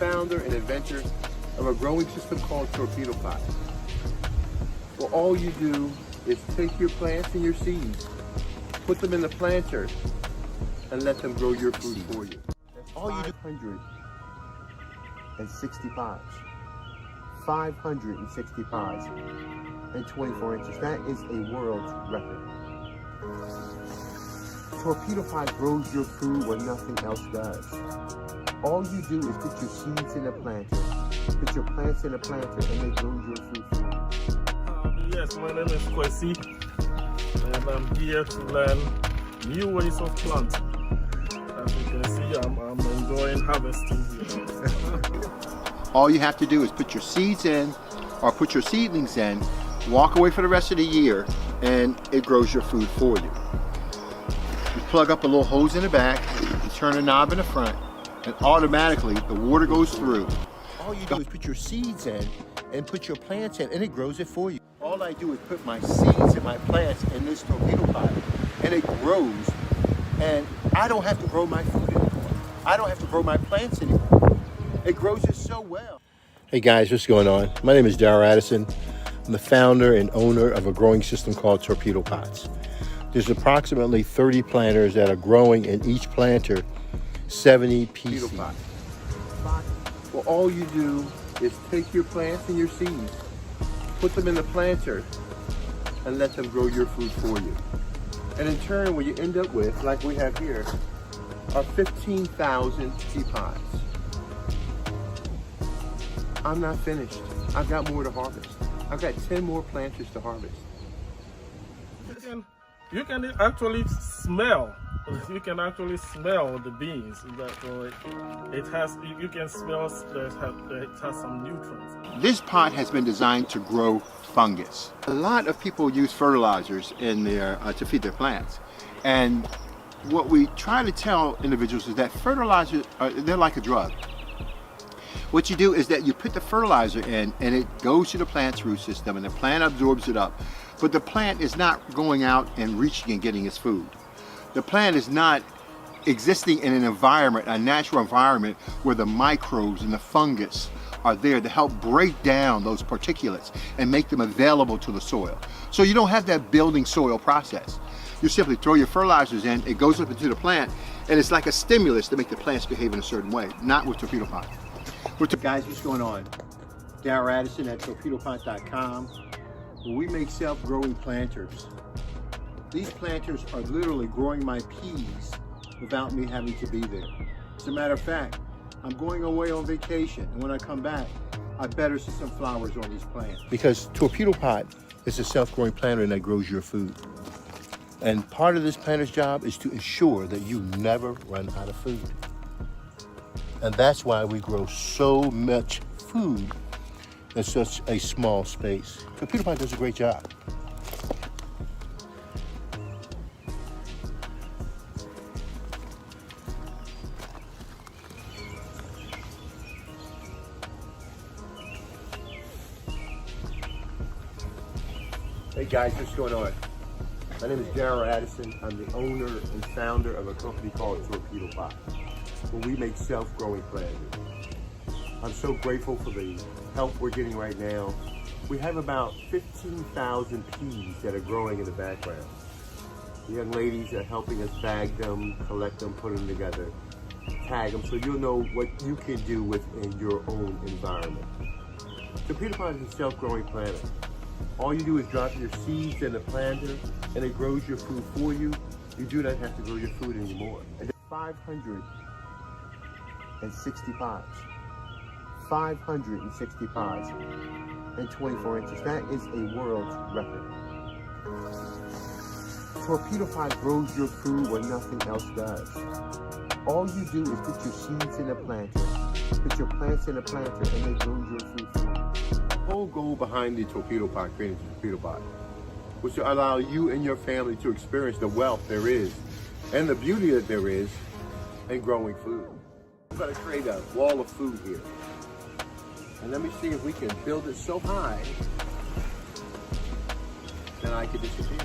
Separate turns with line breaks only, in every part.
founder and inventor of a growing system called Torpedopot. Well, all you do is take your plants and your seeds, put them in the planter, and let them grow your food for you. All you do 565. 565 and 24 inches. That is a world record. Torpedopot grows your food when nothing else does. All you do is put your seeds in a planter, put your plants in a planter, and they grow your food for you.
Yes, my name is Kwesi, and I'm here to learn new ways of planting. As you can see, I'm enjoying harvesting here.
All you have to do is put your seeds in, or put your seedlings in, walk away for the rest of the year, and it grows your food for you. You plug up a little hose in the back, you turn a knob in the front, and automatically the water goes through. All you do is put your seeds in and put your plants in, and it grows it for you. All I do is put my seeds and my plants in this Torpedopot, and it grows, and I don't have to grow my food anymore. I don't have to grow my plants anymore. It grows it so well. Hey guys, what's going on? My name is Darrell Addison. I'm the founder and owner of a growing system called Torpedopots. There's approximately 30 planters that are growing in each planter 70 pieces. Well, all you do is take your plants and your seeds, put them in the planter, and let them grow your food for you. And in turn, what you end up with, like we have here, are 15,000 pea pods. I'm not finished. I've got more to harvest. I've got 10 more planters to harvest.
You can actually smell. You can actually smell the beans. It has. You can smell that it has some nutrients.
This pot has been designed to grow fungus. A lot of people use fertilizers in their to feed their plants, and what we try to tell individuals is that fertilizers they're like a drug. What you do is that you put the fertilizer in, and it goes to the plant's root system, and the plant absorbs it up. But the plant is not going out and reaching and getting its food. The plant is not existing in an environment, a natural environment, where the microbes and the fungus are there to help break down those particulates and make them available to the soil. So you don't have that building soil process. You simply throw your fertilizers in, it goes up into the plant, and it's like a stimulus to make the plants behave in a certain way, not with Torpedopot. Guys, what's going on? Darrell Addison at Torpedopot.com, where we make self-growing planters. These planters are literally growing my peas without me having to be there. As a matter of fact, I'm going away on vacation, and when I come back, I better see some flowers on these plants. Because Torpedopot is a self-growing planter that grows your food. And part of this planter's job is to ensure that you never run out of food. And that's why we grow so much food in such a small space. Torpedopot does a great job. Hey guys, what's going on? My name is Darrell Addison. I'm the owner and founder of a company called Torpedopot, where we make self-growing planters. I'm so grateful for the help we're getting right now. We have about 15,000 peas that are growing in the background. The young ladies are helping us bag them, collect them, put them together, tag them, so you'll know what you can do within your own environment. Torpedopot is a self-growing planter. All you do is drop your seeds in the planter, and it grows your food for you. You do not have to grow your food anymore. And 565. 565 and 24 inches. That is a world record. Torpedopot grows your food when nothing else does. All you do is put your seeds in a planter, put your plants in a planter, and they grow your food for you. The whole goal behind the Torpedopot, creating the Torpedopot, was to allow you and your family to experience the wealth there is and the beauty that there is in growing food. We're going to create a wall of food here. And let me see if we can build it so high that I can disappear.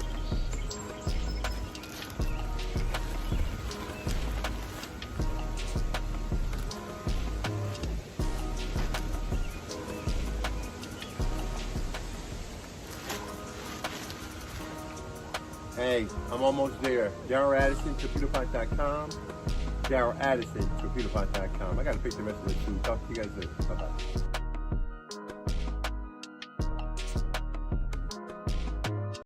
Hey, I'm almost there. Daryl Addison, Torpedopot.com. Daryl Addison, Torpedopot.com. I got to pick the rest of it too. Talk to you guys later. Bye-bye.